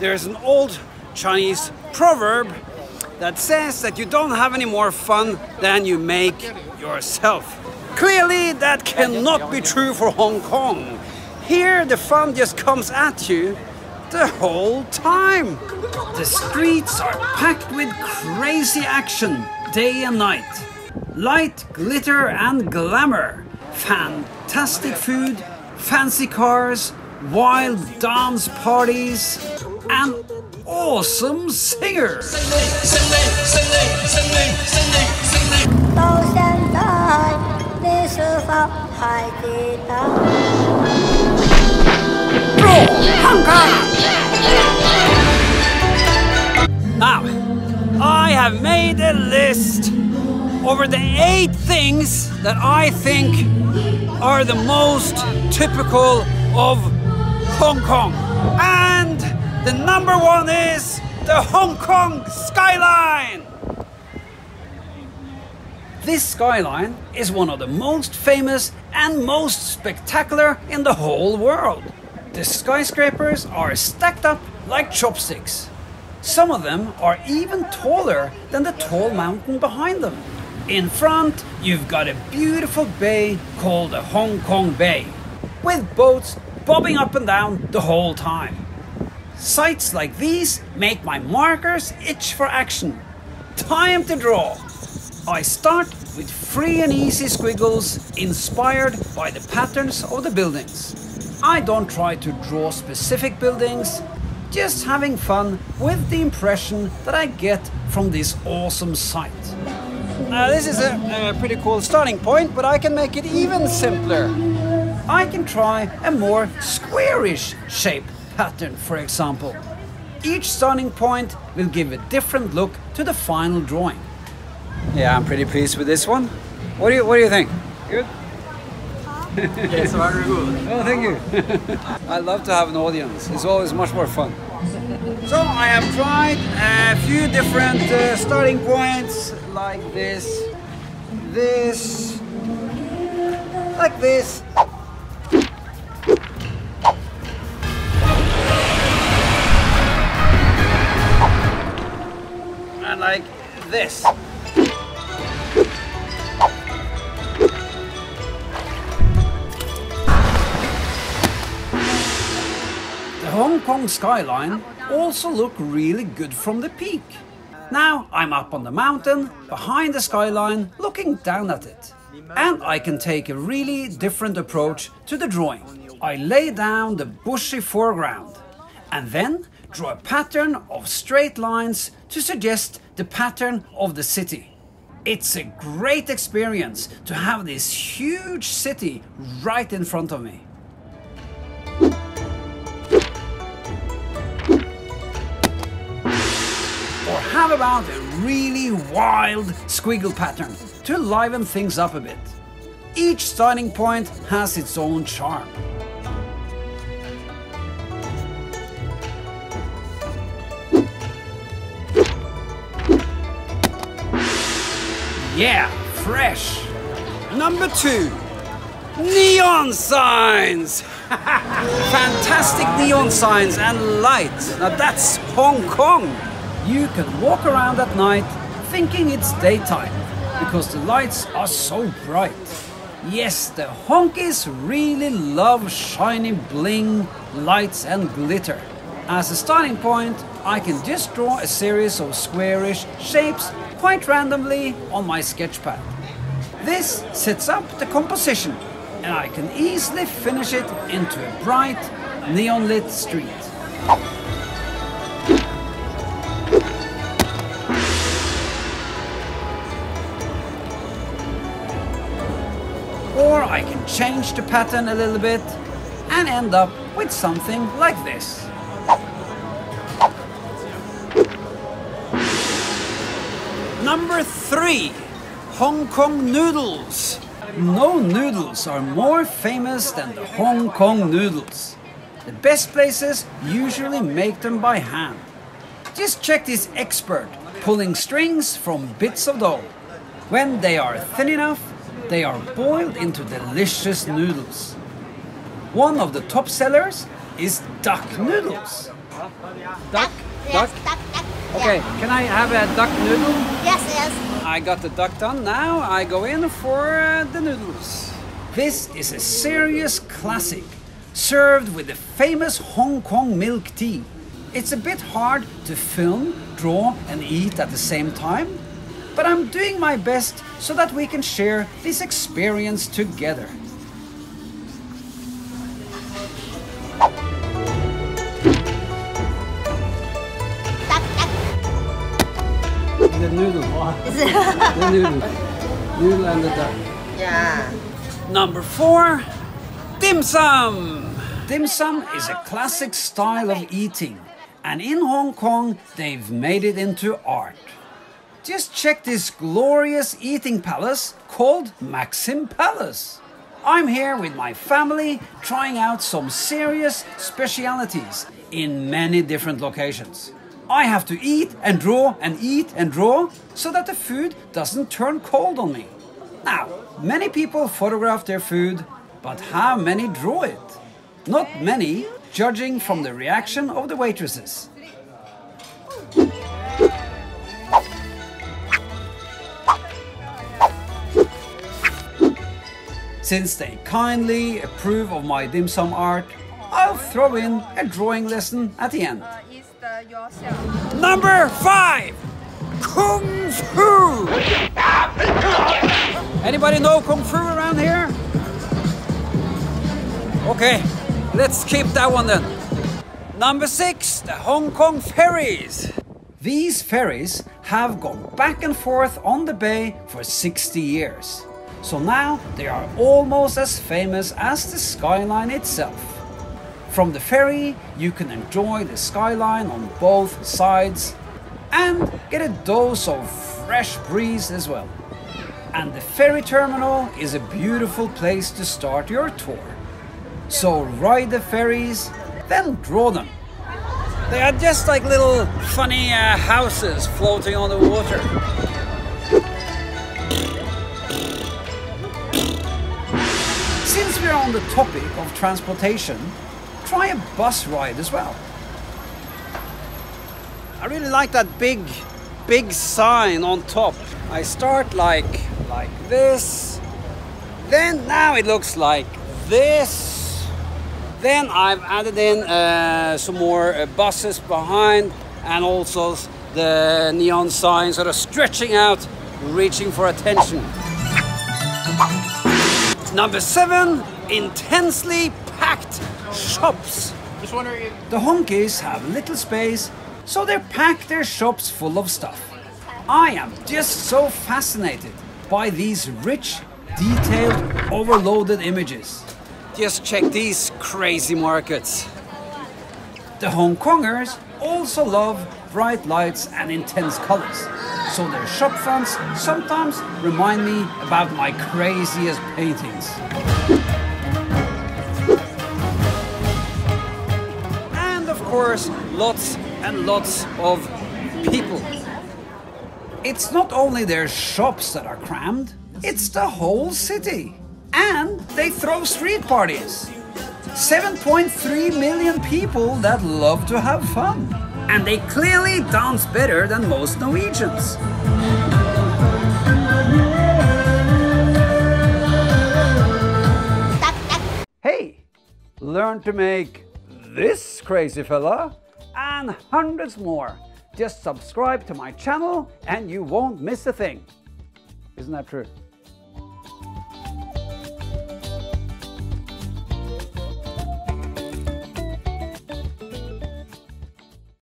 there's an old Chinese proverb that says that you don't have any more fun than you make yourself. Clearly, that cannot be true for Hong Kong. Here, the fun just comes at you the whole time. The streets are packed with crazy action, day and night. Light, glitter and glamour. Fantastic food, fancy cars, wild dance parties, and awesome singers. Now, I have made a list over the 8 things that I think are the most typical of Hong Kong. And the number 1 is the Hong Kong Skyline. This skyline is one of the most famous and most spectacular in the whole world. The skyscrapers are stacked up like chopsticks. Some of them are even taller than the tall mountain behind them. In front, you've got a beautiful bay called the Hong Kong Bay, with boats bobbing up and down the whole time. Sights like these make my markers itch for action. Time to draw. I start with free and easy squiggles inspired by the patterns of the buildings. I don't try to draw specific buildings, just having fun with the impression that I get from this awesome sight. Now this is a pretty cool starting point, but I can make it even simpler. I can try a more squarish shape pattern, for example. Each starting point will give a different look to the final drawing. Yeah, I'm pretty pleased with this one. What do you think? Good? Yes, very good. Oh, thank you. I love to have an audience. It's always much more fun. So I have tried a few different starting points, like this, like this. And like this. The Hong Kong skyline also look really good from the peak. Now I'm up on the mountain, behind the skyline, looking down at it. And I can take a really different approach to the drawing. I lay down the bushy foreground and then draw a pattern of straight lines to suggest the pattern of the city. It's a great experience to have this huge city right in front of me. Or how about a really wild squiggle pattern to liven things up a bit? Each starting point has its own charm. Yeah, fresh! Number 2. Neon signs! Fantastic neon signs and light. Now that's Hong Kong! You can walk around at night thinking it's daytime because the lights are so bright. Yes, the honkies really love shiny bling, lights and glitter. As a starting point, I can just draw a series of squarish shapes quite randomly on my sketch pad. This sets up the composition and I can easily finish it into a bright, neon-lit street. Or I can change the pattern a little bit and end up with something like this. Number 3. Hong Kong noodles. No noodles are more famous than the Hong Kong noodles. The best places usually make them by hand. Just check this expert pulling strings from bits of dough. When they are thin enough, they are boiled into delicious noodles. One of the top sellers is duck noodles. Duck? Yes, Duck? duck. Okay, Yeah. can I have a duck noodle? Yes, yes. I got the duck done. Now I go in for the noodles. This is a serious classic, served with the famous Hong Kong milk tea. It's a bit hard to film, draw and eat at the same time, but I'm doing my best so that we can share this experience together. The noodle. The noodle. Noodle and the duck. Yeah. Number 4, dim sum. Dim sum is a classic style of eating, and in Hong Kong they've made it into art. Just check this glorious eating palace called Maxim Palace. I'm here with my family trying out some serious specialities in many different locations. I have to eat and draw and eat and draw so that the food doesn't turn cold on me. Now, many people photograph their food, but how many draw it? Not many, judging from the reaction of the waitresses. Since they kindly approve of my dim sum art, I'll throw in a drawing lesson at the end. Number 5, Kung Fu. Anybody know Kung Fu around here? Okay, let's keep that one then. Number 6, the Hong Kong ferries. These ferries have gone back and forth on the bay for 60 years. So now they are almost as famous as the Skyline itself. From the ferry, you can enjoy the skyline on both sides and get a dose of fresh breeze as well. And the ferry terminal is a beautiful place to start your tour. So ride the ferries, then draw them. They are just like little funny houses floating on the water. Since we're on the topic of transportation, try a bus ride as well. I really like that big sign on top. I start like this, then now it looks like this. Then I've added in some more buses behind, and also the neon sign sort of stretching out, reaching for attention. Number 7, intensely packed shops. Just wondering if The honkies have little space, so they pack their shops full of stuff. I am just so fascinated by these rich, detailed, overloaded images. Just check these crazy markets. The Hong Kongers also love bright lights and intense colors, so their shop fronts sometimes remind me about my craziest paintings. And of course, lots and lots of people. It's not only their shops that are crammed, it's the whole city. And they throw street parties. 7.3 million people that love to have fun. And they clearly dance better than most Norwegians. Hey, learn to make this crazy fella and hundreds more. Just subscribe to my channel and you won't miss a thing. Isn't that true?